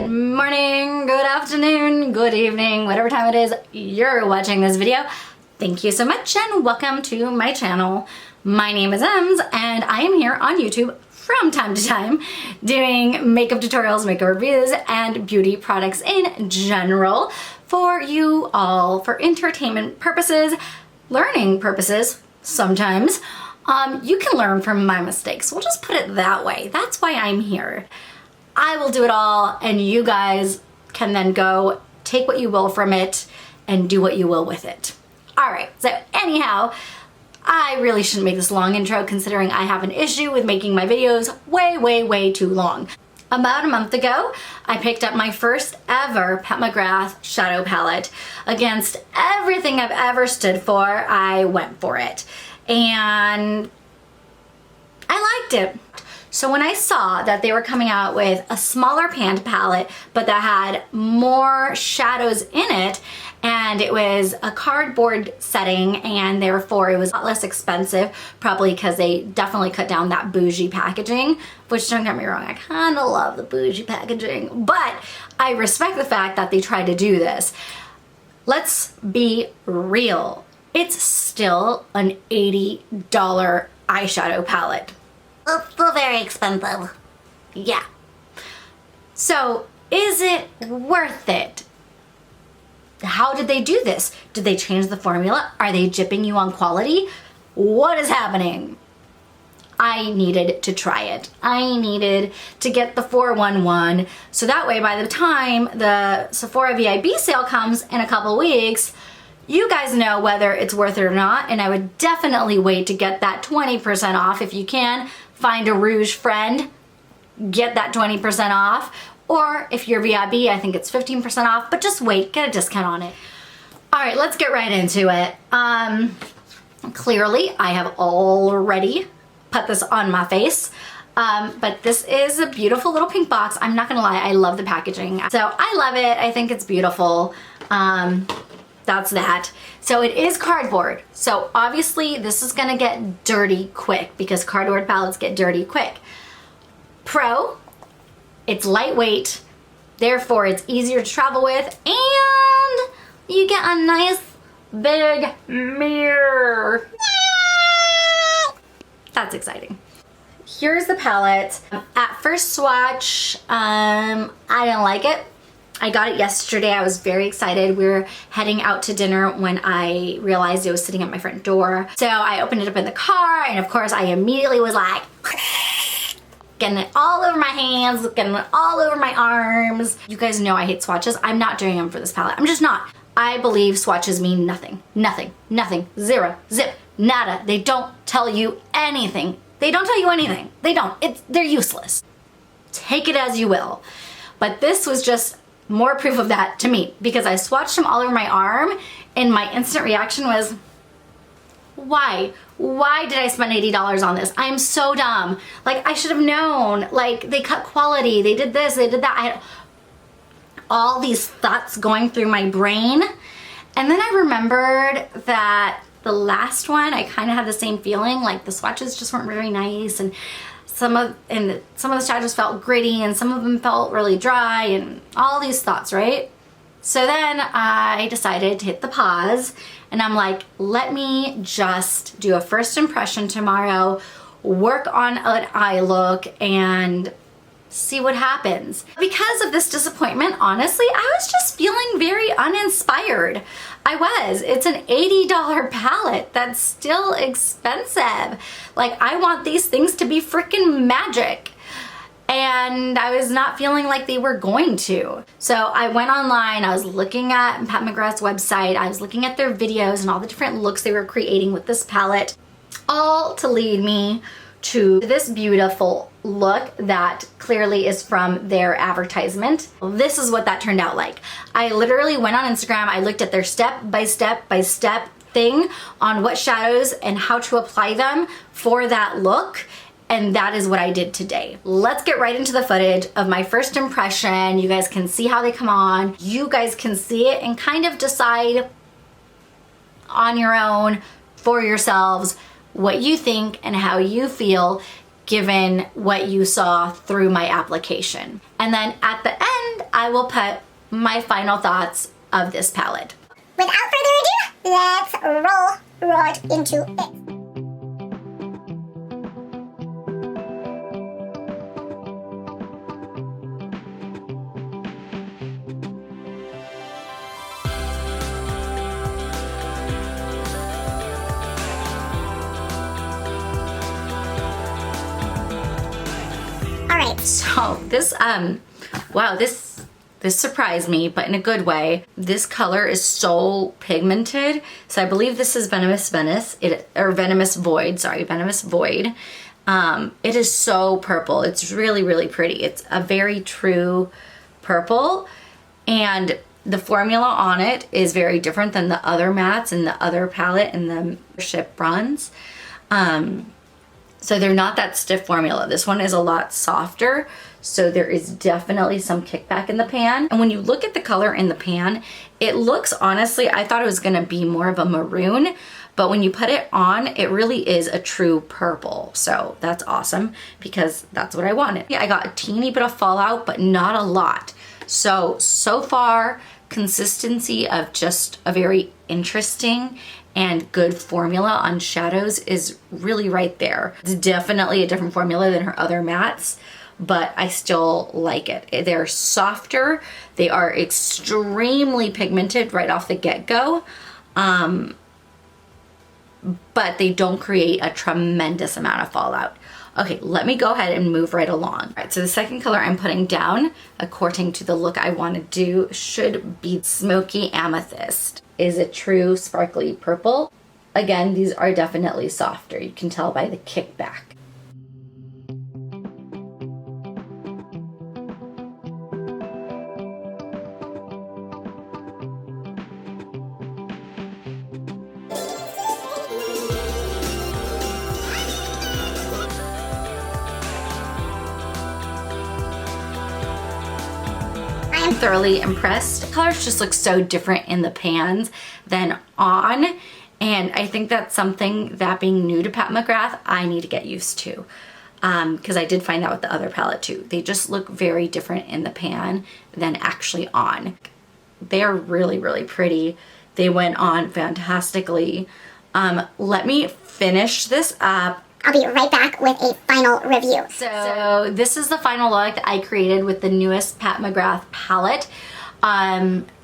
Good morning, good afternoon, good evening, whatever time it is you're watching this video. Thank you so much and welcome to my channel. My name is Ems and I am here on YouTube from time to time doing makeup tutorials, makeup reviews, and beauty products in general for you all for entertainment purposes, learning purposes sometimes. You can learn from my mistakes. We'll just put it that way. That's why I'm here. I will do it all and you guys can then go take what you will from it and do what you will with it. All right, so anyhow, I really shouldn't make this long intro considering I have an issue with making my videos way too long. About a month ago, I picked up my first ever Pat McGrath shadow palette. Against everything I've ever stood for, I went for it. And I liked it. So when I saw that they were coming out with a smaller panned palette, but that had more shadows in it, and it was a cardboard setting, and therefore it was a lot less expensive, probably because they definitely cut down that bougie packaging, which don't get me wrong, I kind of love the bougie packaging, but I respect the fact that they tried to do this. Let's be real. It's still an $80 eyeshadow palette. Still very expensive. Yeah. So, is it worth it? How did they do this? Did they change the formula? Are they gypping you on quality? What is happening? I needed to try it. I needed to get the 411 so that way by the time the Sephora VIB sale comes in a couple weeks, you guys know whether it's worth it or not, and I would definitely wait to get that 20% off if you can. Find a Rouge friend, get that 20% off, or if you're VIB, I think it's 15% off, but just wait, get a discount on it. All right, let's get right into it. Clearly, I have already put this on my face, but this is a beautiful little pink box. I'm not gonna lie, I love the packaging. So I love it, I think it's beautiful. That's that. So it is cardboard. So obviously this is gonna get dirty quick because cardboard palettes get dirty quick. Pro, it's lightweight, therefore it's easier to travel with, and you get a nice big mirror. That's exciting. Here's the palette. At first swatch, I didn't like it. I got it yesterday. I was very excited. We were heading out to dinner when I realized it was sitting at my front door. So I opened it up in the car, and of course I immediately was like, getting it all over my hands, getting it all over my arms. You guys know I hate swatches. I'm not doing them for this palette. I'm just not. I believe swatches mean nothing. Nothing. Nothing. Zero. Zip. Nada. They don't tell you anything. They don't tell you anything. They don't. They're useless. Take it as you will. But this was just more proof of that to me because I swatched them all over my arm and my instant reaction was, why? Why did I spend $80 on this? I'm so dumb. Like, I should have known. Like, they cut quality. They did this. They did that. I had all these thoughts going through my brain. And then I remembered that the last one, I kind of had the same feeling. Like, the swatches just weren't very nice. And some of the shadows felt gritty and some of them felt really dry and all these thoughts, right? So then I decided to hit the pause and I'm like, let me just do a first impression tomorrow, work on an eye look and see what happens. Because of this disappointment, honestly, I was just feeling very uninspired. I was. It's an $80 palette. That's still expensive. Like, I want these things to be freaking magic. And I was not feeling like they were going to. So I went online, I was looking at Pat McGrath's website, I was looking at their videos and all the different looks they were creating with this palette, all to lead me to this beautiful look that clearly is from their advertisement. This is what that turned out like. I literally went on Instagram, I looked at their step-by-step thing on what shadows and how to apply them for that look, and that is what I did today. Let's get right into the footage of my first impression. You guys can see how they come on. You guys can see it and kind of decide on your own for yourselves what you think and how you feel given what you saw through my application. And then at the end, I will put my final thoughts of this palette. Without further ado, let's roll right into it. Alright. So this, wow, this surprised me, but in a good way. This color is so pigmented. So I believe this is Venomous Void. It is so purple. It's really, really pretty. It's a very true purple, and the formula on it is very different than the other mattes in the other palette in the Ship Bronze. So they're not that stiff formula. This one is a lot softer, so there is definitely some kickback in the pan. And when you look at the color in the pan, it looks, honestly, I thought it was gonna be more of a maroon, but when you put it on, it really is a true purple. So that's awesome, because that's what I wanted. Yeah, I got a teeny bit of fallout, but not a lot. So far, consistency of just a very interesting and good formula on shadows is really right there. It's definitely a different formula than her other mattes, but I still like it. They're softer, they are extremely pigmented right off the get-go, but they don't create a tremendous amount of fallout. Okay, let me go ahead and move right along. All right, so the second color I'm putting down, according to the look I want to do, should be Smoky Amethyst. Is a true sparkly purple. Again, these are definitely softer. You can tell by the kickback. I'm thoroughly impressed. The colors just look so different in the pans than on, and I think that's something that, being new to Pat McGrath, I need to get used to, because I did find that with the other palette too. They just look very different in the pan than actually on. They are really, really pretty. They went on fantastically. Let me finish this up. I'll be right back with a final review. So this is the final look that I created with the newest Pat McGrath palette.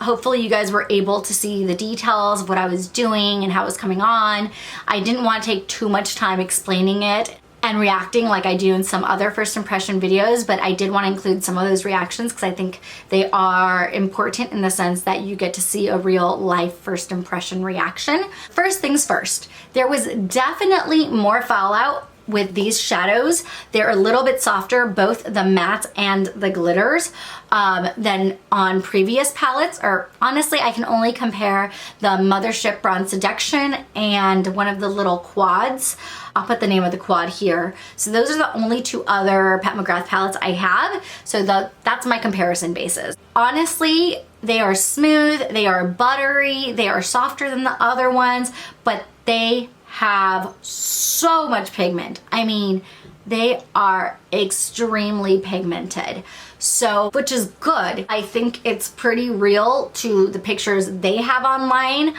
Hopefully you guys were able to see the details of what I was doing and how it was coming on. I didn't want to take too much time explaining it and reacting like I do in some other first impression videos, but I did want to include some of those reactions because I think they are important in the sense that you get to see a real life first impression reaction. First things first, there was definitely more fallout with these shadows. They're a little bit softer, both the mattes and the glitters, than on previous palettes. Or honestly, I can only compare the Mothership Bronze Seduction and one of the little quads. I'll put the name of the quad here. So those are the only two other Pat McGrath palettes I have. So that's my comparison basis. Honestly, they are smooth, they are buttery, they are softer than the other ones, but they have so much pigment. I mean, they are extremely pigmented. So, which is good. I think it's pretty real to the pictures they have online.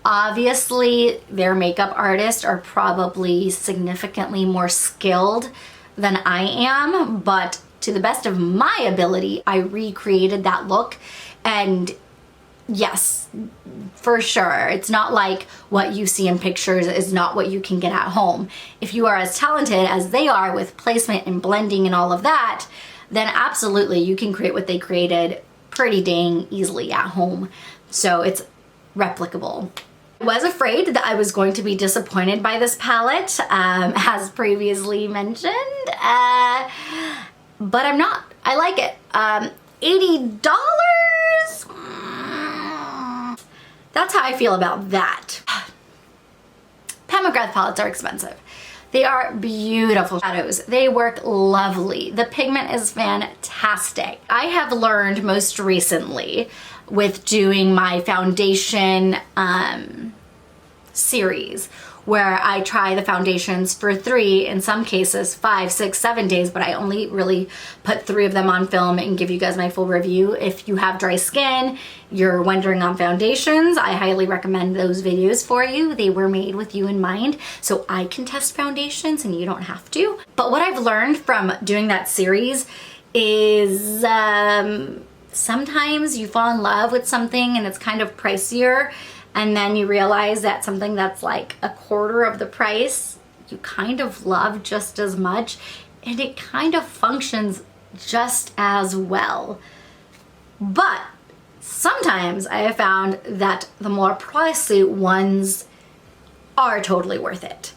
Obviously, their makeup artists are probably significantly more skilled than I am, but to the best of my ability, I recreated that look, and yes, for sure. It's not like what you see in pictures is not what you can get at home. If you are as talented as they are with placement and blending and all of that, then absolutely you can create what they created pretty dang easily at home. So it's replicable. I was afraid that I was going to be disappointed by this palette, as previously mentioned, but I'm not. I like it. $80? That's how I feel about that. Pat McGrath palettes are expensive. They are beautiful shadows. They work lovely. The pigment is fantastic. I have learned most recently with doing my foundation series where I try the foundations for 3, in some cases 5, 6, 7 days, but I only really put 3 of them on film and give you guys my full review. If you have dry skin, you're wondering on foundations, I highly recommend those videos for you. They were made with you in mind, so I can test foundations and you don't have to. But what I've learned from doing that series is sometimes you fall in love with something and it's kind of pricier, and then you realize that something that's like a quarter of the price you kind of love just as much, and it kind of functions just as well. But sometimes I have found that the more pricey ones are totally worth it.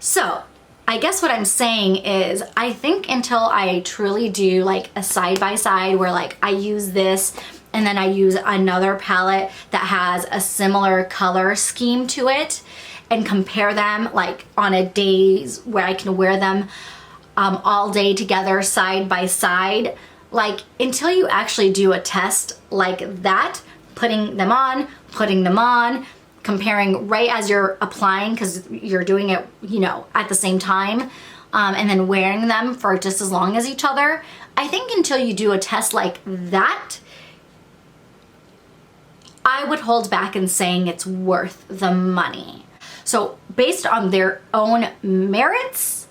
So I guess what I'm saying is, I think until I truly do like a side-by-side where like I use this and then I use another palette that has a similar color scheme to it and compare them like on a days where I can wear them all day together side by side, like until you actually do a test like that, putting them on, comparing right as you're applying, because you're doing it, you know, at the same time, and then wearing them for just as long as each other. I think until you do a test like that, I would hold back in saying it's worth the money. So based on their own merits,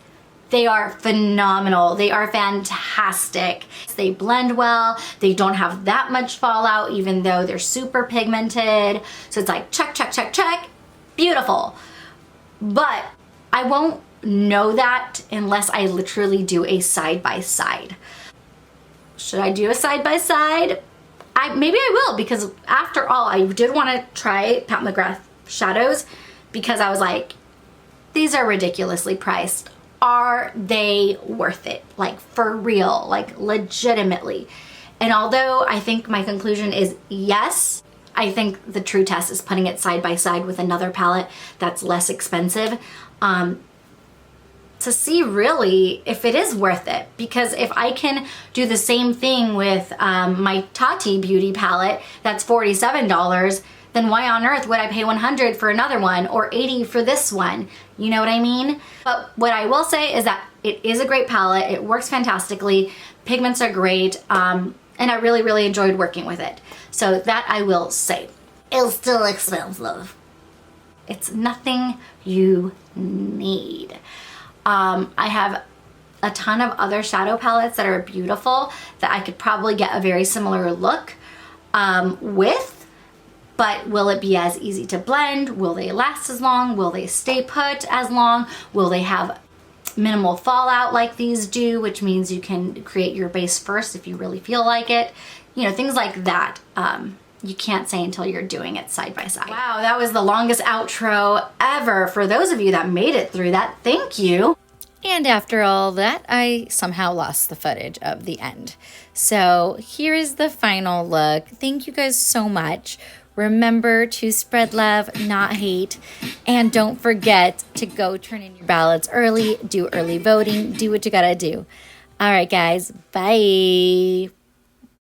they are phenomenal. They are fantastic. They blend well. They don't have that much fallout, even though they're super pigmented. So it's like check, check, check, check. Beautiful. But I won't know that unless I literally do a side-by-side. Should I do a side-by-side? Maybe I will, because after all, I did want to try Pat McGrath shadows because I was like, these are ridiculously priced. Are they worth it? Like for real, like legitimately. And although I think my conclusion is yes, I think the true test is putting it side by side with another palette that's less expensive, to see really if it is worth it. Because if I can do the same thing with my Tati Beauty palette that's $47, then why on earth would I pay $100 for another one or $80 for this one? You know what I mean? But what I will say is that it is a great palette. It works fantastically. Pigments are great. And I really, really enjoyed working with it. So that I will say. It's still expensive. It's nothing you need. I have a ton of other shadow palettes that are beautiful that I could probably get a very similar look with. But will it be as easy to blend? Will they last as long? Will they stay put as long? Will they have minimal fallout like these do, which means you can create your base first if you really feel like it? You know, things like that. You can't say until you're doing it side by side. Wow, that was the longest outro ever. For those of you that made it through that, thank you. And after all that, I somehow lost the footage of the end. So here is the final look. Thank you guys so much. Remember to spread love, not hate. And don't forget to go turn in your ballots early, do early voting, do what you gotta do. All right, guys, bye.